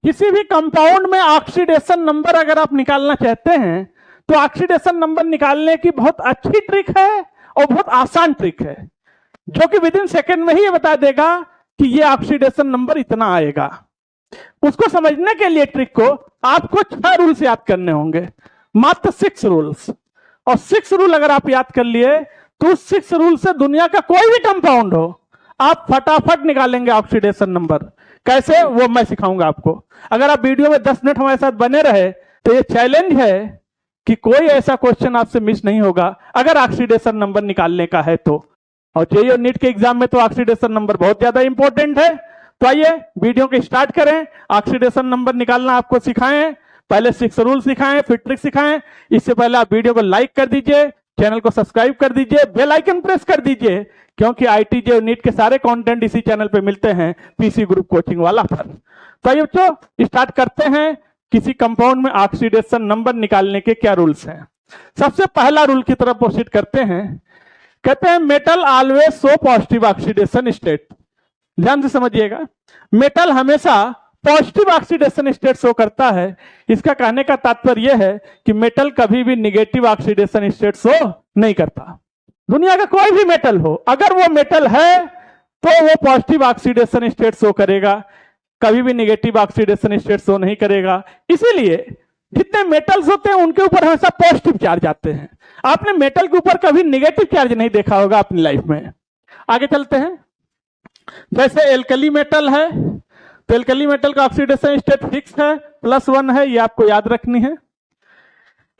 किसी भी कंपाउंड में ऑक्सीडेशन नंबर अगर आप निकालना चाहते हैं तो ऑक्सीडेशन नंबर निकालने की बहुत अच्छी ट्रिक है और बहुत आसान ट्रिक है, जो कि विद इन सेकेंड में ही ये बता देगा कि ये ऑक्सीडेशन नंबर इतना आएगा। उसको समझने के लिए ट्रिक को आपको 6 रूल्स याद करने होंगे, मात्र 6 रूल्स। और 6 रूल अगर आप याद कर लिए तो 6 रूल से दुनिया का कोई भी कंपाउंड हो आप फटाफट निकालेंगे ऑक्सीडेशन नंबर। कैसे, वो मैं सिखाऊंगा आपको। अगर आप वीडियो में 10 मिनट हमारे साथ बने रहे तो ये चैलेंज है कि कोई ऐसा क्वेश्चन आपसे मिस नहीं होगा अगर ऑक्सीडेशन नंबर निकालने का है तो। और जेईई और नीट के एग्जाम में तो ऑक्सीडेशन नंबर बहुत ज्यादा इंपॉर्टेंट है। तो आइए वीडियो को स्टार्ट करें, ऑक्सीडेशन नंबर निकालना आपको सिखाएं। पहले 6 रूल सिखाएं, फिर ट्रिक सिखाएं। इससे पहले आप वीडियो को लाइक कर दीजिए, चैनल को सब्सक्राइब कर दीजिए, बेल आइकन प्रेस कर दीजिए, क्योंकि आईटी जेईई और नीट के सारे कंटेंट इसी चैनल पे मिलते हैं, पीसी ग्रुप कोचिंग वाला पर। तो आइए बच्चों स्टार्ट करते हैं, किसी कंपाउंड में ऑक्सीडेशन नंबर निकालने के क्या रूल्स हैं। सबसे पहला रूल की तरफ प्रोसीड करते हैं। कहते हैं metal always show positive oxidation state. ध्यान से समझिएगा, मेटल हमेशा पॉजिटिव ऑक्सीडेशन स्टेट शो करता है। इसका कहने का तात्पर्य यह है कि मेटल कभी भी निगेटिव ऑक्सीडेशन स्टेट शो नहीं करता। दुनिया का कोई भी मेटल हो, अगर वो मेटल है तो वो पॉजिटिव ऑक्सीडेशन स्टेट शो करेगा, कभी भी निगेटिव ऑक्सीडेशन स्टेट शो नहीं करेगा। इसीलिए जितने मेटल्स होते हैं उनके ऊपर हमेशा पॉजिटिव चार्ज आते हैं। आपने मेटल के ऊपर कभी निगेटिव चार्ज नहीं देखा होगा अपनी लाइफ में। आगे चलते हैं। जैसे एल्कली मेटल है तो एल्कली मेटल का ऑक्सीडेशन स्टेट फिक्स है, +1 है, ये आपको याद रखनी है।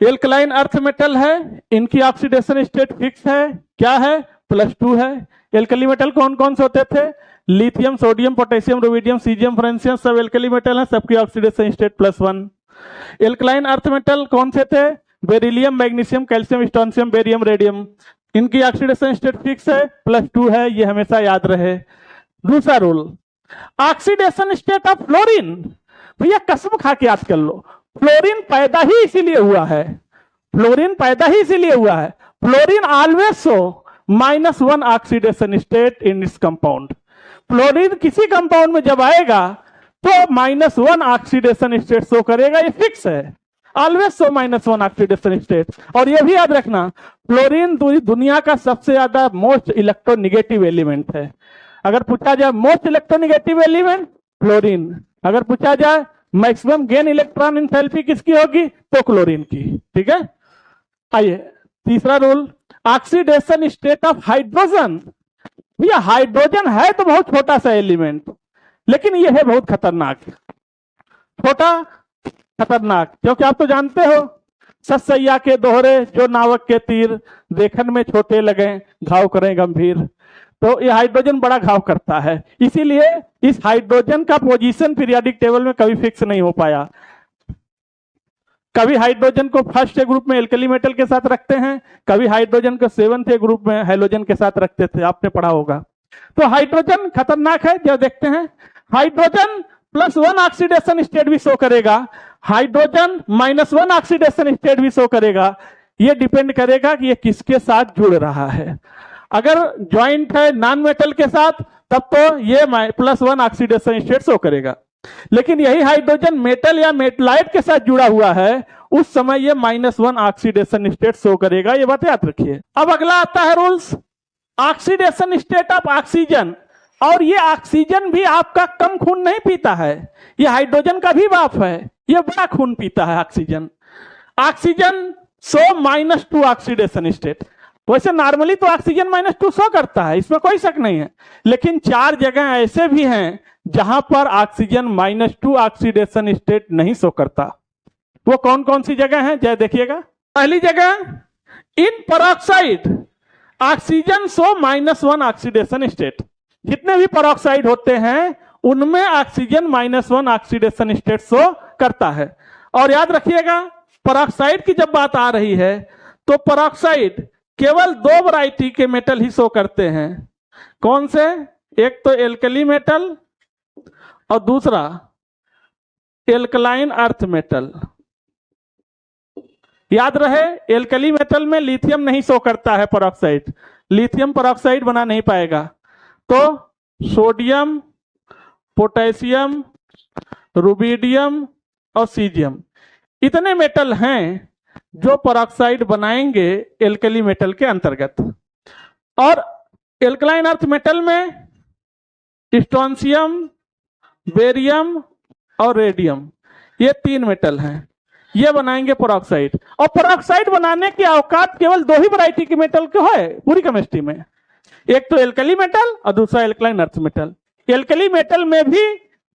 एल्कलाइन अर्थ मेटल है, इनकी ऑक्सीडेशन स्टेट फिक्स है, क्या है, +2 है। एल्कली मेटल कौन कौन से होते थे, lithium, sodium, potassium, rubidium, caesium, francium, सब एल्कली मेटल है, सबकी oxidation state +1। Alkaline earth metal कौन से थे, beryllium, magnesium, calcium, strontium, barium, radium, इनकी ऑक्सीडेशन स्टेट फिक्स है, +2 है, ये हमेशा याद रहे। दूसरा rule, oxidation state of fluorine. भैया कसम खा के याद कर लो, फ्लोरीन पैदा ही इसीलिए हुआ है, फ्लोरीन पैदा ही इसीलिए हुआ है। Fluorine always show -1 oxidation state in its compound. Fluorine किसी कंपाउंड में जब आएगा तो -1 ऑक्सीडेशन स्टेट शो करेगा, ये फिक्स है, ऑलवेज शो -1 ऑक्सीडेशन स्टेट। और ये भी याद रखना, फ्लोरीन दुनिया का सबसे ज्यादा मोस्ट इलेक्ट्रोनिगेटिव एलिमेंट है। अगर पूछा जाए मोस्ट इलेक्ट्रोनिगेटिव एलिमेंट फ्लोरीन, अगर पूछा जाए मैक्सिमम गेन इलेक्ट्रॉन एंथैल्पी किसकी होगी तो क्लोरीन की। ठीक है, आइए तीसरा rule, oxidation state of hydrogen. भैया हाइड्रोजन है तो बहुत छोटा सा एलिमेंट, लेकिन यह है बहुत खतरनाक, छोटा खतरनाक, क्योंकि आप तो जानते हो सतसैया के दोहरे जो नावक के तीर, देखन में छोटे लगे घाव करें गंभीर। तो ये हाइड्रोजन बड़ा घाव करता है, इसीलिए इस हाइड्रोजन का पोजीशन पीरियोडिक टेबल में कभी फिक्स नहीं हो पाया। कभी हाइड्रोजन को फर्स्ट ग्रुप में एल्कली मेटल के साथ रखते हैं, कभी हाइड्रोजन को 7th ग्रुप में हैलोजन के साथ रखते थे, आपने पढ़ा होगा। तो हाइड्रोजन खतरनाक है। जब देखते हैं हाइड्रोजन +1 ऑक्सीडेशन स्टेट भी शो करेगा, हाइड्रोजन -1 ऑक्सीडेशन स्टेट भी शो करेगा। ये डिपेंड करेगा कि ये किसके साथ जुड़ रहा है। अगर ज्वाइंट है नॉन मेटल के साथ तब तो ये +1 ऑक्सीडेशन स्टेट शो करेगा, लेकिन यही हाइड्रोजन मेटल या मेटलाइट के साथ जुड़ा हुआ है उस समय ये -1 ऑक्सीडेशन स्टेट शो करेगा, ये बात याद रखिए। अब अगला आता है rules, oxidation state of oxygen. और ये ऑक्सीजन भी आपका कम खून नहीं पीता है, ये हाइड्रोजन का भी बाप है, ये बड़ा खून पीता है oxygen. Oxygen show -2 oxidation state. वैसे नॉर्मली तो ऑक्सीजन -2 शो करता है, इसमें कोई शक नहीं है, लेकिन 4 जगह ऐसे भी हैं जहां पर ऑक्सीजन -2 ऑक्सीडेशन स्टेट नहीं शो करता। वो कौन कौन सी जगह हैं जय देखिएगा। पहली जगह, in peroxide oxygen show -1 oxidation state. जितने भी पेरोक्साइड होते हैं उनमें ऑक्सीजन -1 ऑक्सीडेशन स्टेट शो करता है। और याद रखिएगा पेरोक्साइड की जब बात आ रही है तो पेरोक्साइड केवल 2 वैरायटी के मेटल ही शो करते हैं। कौन से, एक तो एल्कली मेटल और दूसरा एल्कलाइन अर्थ मेटल। याद रहे एल्कली मेटल में लिथियम नहीं शो करता है पेरोक्साइड, लिथियम पेरोक्साइड बना नहीं पाएगा। तो सोडियम, पोटेशियम, रुबिडियम और सीजियम, इतने मेटल हैं जो पेरोक्साइड बनाएंगे एल्कली मेटल के अंतर्गत। और एल्कलाइन अर्थ मेटल में स्ट्रोंशियम, बेरियम और रेडियम, ये 3 मेटल हैं, ये बनाएंगे पेरोक्साइड। और पेरोक्साइड बनाने की औकात केवल 2 ही वैरायटी के मेटल को है पूरी केमिस्ट्री में, एक तो एल्कली मेटल और दूसरा alkaline earth metal. Alkali metal में भी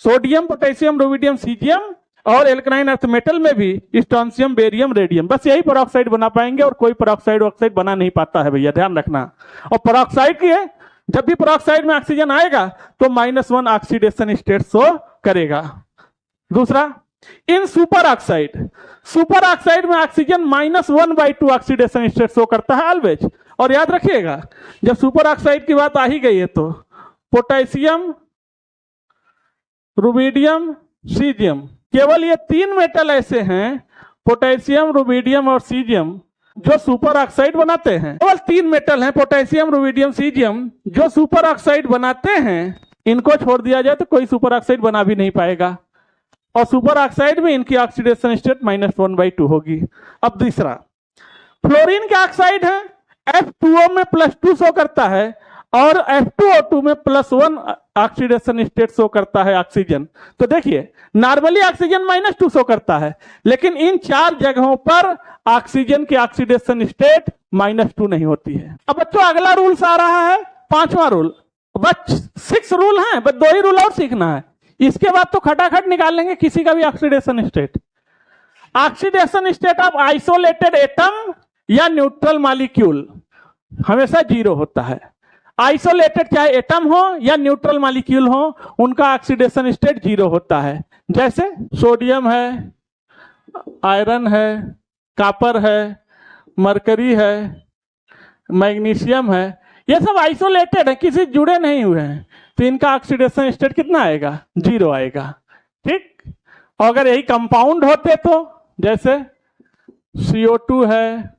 सोडियम, पोटेशियम, रुबिडियम, सीजियम, और एल्कलाइन अर्थ मेटल में भी स्ट्रोंशियम, बेरियम, रेडियम, बस यही पेरोक्साइड बना पाएंगे और कोई पेरोक्साइड ऑक्साइड बना नहीं पाता है भैया, ध्यान रखना। और पेरोक्साइड की है, जब भी पेरोक्साइड में ऑक्सीजन आएगा तो -1 ऑक्सीडेशन स्टेट शो करेगा। दूसरा, इन सुपर ऑक्साइड में ऑक्सीजन -1/2 ऑक्सीडेशन स्टेट शो करता है ऑलवेज। और याद रखिएगा, जब सुपर ऑक्साइड की बात आ ही गई है तो पोटेशियम, रुबिडियम, सीजियम, केवल ये 3 मेटल ऐसे हैं, पोटेशियम, रुबिडियम और सीजियम, जो सुपर ऑक्साइड बनाते हैं। केवल 3 मेटल हैं, पोटेशियम, रुबिडियम, सीजियम, जो सुपर ऑक्साइड बनाते हैं। इनको छोड़ दिया जाए तो कोई सुपर ऑक्साइड बना भी नहीं पाएगा, और सुपर ऑक्साइड में इनकी ऑक्सीडेशन स्टेट -1/2 होगी। अब दूसरा, फ्लोरीन के ऑक्साइड है, F2O में +2 शो करता है और F2O2 में +1 ऑक्सीडेशन स्टेट शो करता है ऑक्सीजन। तो देखिए, नॉर्मली ऑक्सीजन -2 शो करता है, लेकिन इन 4 जगहों पर ऑक्सीजन की ऑक्सीडेशन स्टेट -2 नहीं होती है। अब बच्चों अगला रूल्स आ रहा है, 5वां रूल। बस 6 रूल हैं, बस 2 ही रूल और सीखना है, इसके बाद तो खटाखट निकाल लेंगे किसी का भी oxidation state. Oxidation state of isolated atom या न्यूट्रल मॉलिक्यूल हमेशा 0 होता है। आइसोलेटेड चाहे एटम हो या न्यूट्रल मॉलिक्यूल हो, उनका ऑक्सीडेशन स्टेट 0 होता है। जैसे सोडियम है, आयरन है, कॉपर है, मरकरी है, मैग्नीशियम है, ये सब आइसोलेटेड है, किसी जुड़े नहीं हुए हैं, तो इनका ऑक्सीडेशन स्टेट कितना आएगा? 0 आएगा। ठीक, और अगर यही कंपाउंड होते तो, जैसे CO2 है,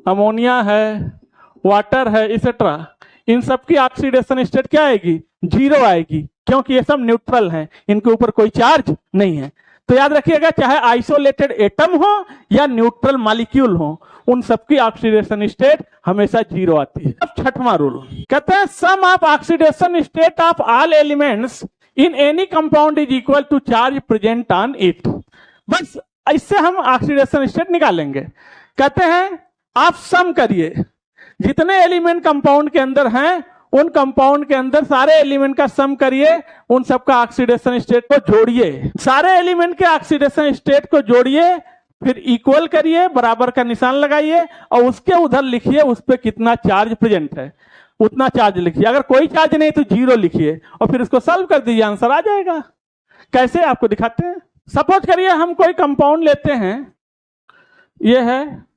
अमोनिया है, वाटर है, इसेट्रा, इन सब की ऑक्सीडेशन स्टेट क्या आएगी? 0 आएगी, क्योंकि ये सब न्यूट्रल हैं, इनके ऊपर कोई चार्ज नहीं है। तो याद रखिएगा, चाहे आइसोलेटेड एटम हो या न्यूट्रल मॉलिक्यूल हो, उन सबकी ऑक्सीडेशन स्टेट हमेशा 0 आती है। अब 6वां रूल कहते हैं, sum of oxidation state of all elements in any compound is equal to charge present on it. बस इससे हम ऑक्सीडेशन स्टेट निकालेंगे। कहते हैं आप सम करिए, जितने एलिमेंट कंपाउंड के अंदर हैं, उन कंपाउंड के अंदर सारे एलिमेंट का सम करिए, उन सबका ऑक्सीडेशन स्टेट को जोड़िए, सारे एलिमेंट के ऑक्सीडेशन स्टेट को जोड़िए, फिर इक्वल करिए, बराबर का निशान लगाइए, और उसके उधर लिखिए उस पर कितना चार्ज प्रेजेंट है, उतना चार्ज लिखिए। अगर कोई चार्ज नहीं तो 0 लिखिए, और फिर उसको सॉल्व कर दीजिए, आंसर आ जाएगा। कैसे आपको दिखाते हैं। सपोज करिए हम कोई कंपाउंड लेते हैं, ये है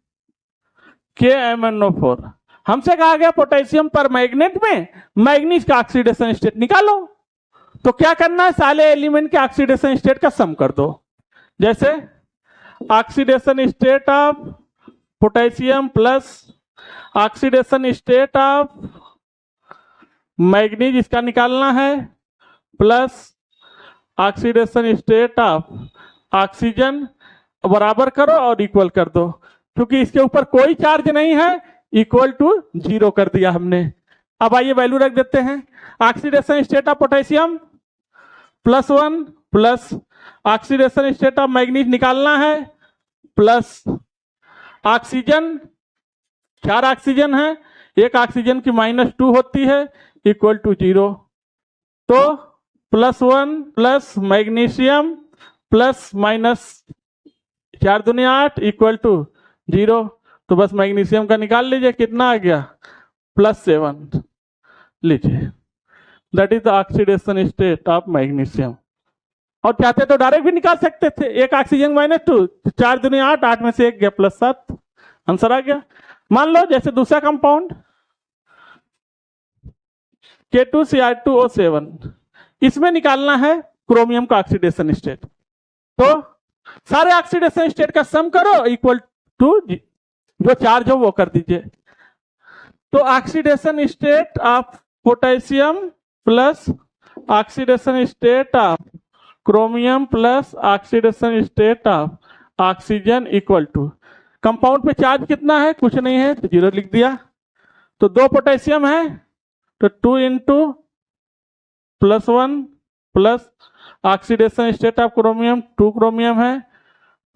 KMnO4, हमसे कहा गया पोटेशियम पर मैग्नेट में मैग्नीज का ऑक्सीडेशन स्टेट निकालो। तो क्या करना है, सारे एलिमेंट के ऑक्सीडेशन स्टेट का सम कर दो। जैसे oxidation state of potassium plus oxidation state of manganese, इसका निकालना है, plus oxidation state of oxygen, बराबर करो और इक्वल कर दो। क्योंकि इसके ऊपर कोई चार्ज नहीं है, इक्वल टू 0 कर दिया हमने। अब आइए वैल्यू रख देते हैं। Oxidation state of potassium +1 plus oxidation state of manganese निकालना है, प्लस ऑक्सीजन, 4 ऑक्सीजन है, एक ऑक्सीजन की -2 होती है, इक्वल टू 0। तो +1 प्लस मैग्नीशियम प्लस -4 दूनी 8 इक्वल टू 0। तो बस मैग्नीशियम का निकाल लीजिए, कितना आ गया? +7 लीजिए, that is the oxidation state of magnesium. और चाहते तो डायरेक्ट भी निकाल सकते थे, एक ऑक्सीजन -2, 4 दूनी 8, 8 में से 1 गया, +7, आंसर आ गया। मान लो जैसे दूसरा कंपाउंड K2Cr2O7, इसमें निकालना है क्रोमियम का ऑक्सीडेशन स्टेट। तो सारे ऑक्सीडेशन स्टेट का सम करो, इक्वल टू जो चार्ज हो वो कर दीजिए। तो oxidation state of potassium plus oxidation state of chromium plus oxidation state of oxygen equal to, compound पे चार्ज कितना है, कुछ नहीं है तो 0 लिख दिया। तो 2 पोटेशियम है तो 2 into +1 plus oxidation state of chromium 2 chromium है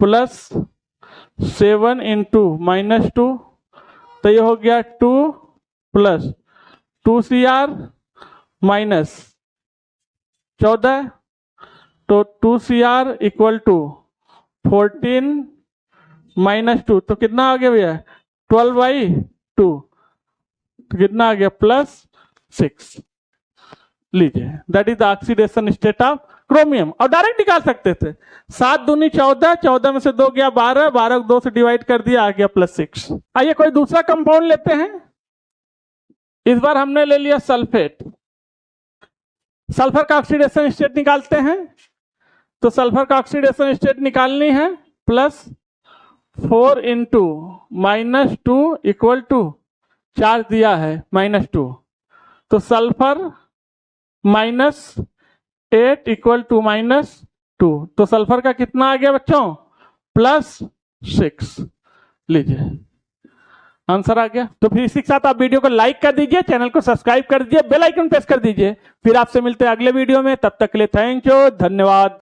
प्लस 7 इंटू -2, तो ये हो गया 2 प्लस 2Cr माइनस 14, तो 2Cr इक्वल टू 14 -2, तो कितना आ गया भैया 12/2, तो कितना आ गया +6। लीजिए that is the oxidation state of chromium. और डायरेक्ट निकाल सकते थे, 7 दूनी 14, 14 में से 2 गया 12, 12 को 2 से डिवाइड कर दिया, आ गया +6। आइए कोई दूसरा कंपाउंड लेते हैं। इस बार हमने ले लिया सल्फेट। सल्फर का ऑक्सीडेशन स्टेट निकालते हैं। तो सल्फर का ऑक्सीडेशन स्टेट निकालनी है, +4 इंटू -2 इक्वल टू, चार्ज दिया है -2, तो सल्फर -8 इक्वल टू -2, तो सल्फर का कितना आ गया बच्चों +6। लीजिए आंसर आ गया। तो फिर इसी के साथ आप वीडियो को लाइक कर दीजिए, चैनल को सब्सक्राइब कर दीजिए, बेल आइकन प्रेस कर दीजिए। फिर आपसे मिलते हैं अगले वीडियो में, तब तक के लिए थैंक यू, धन्यवाद।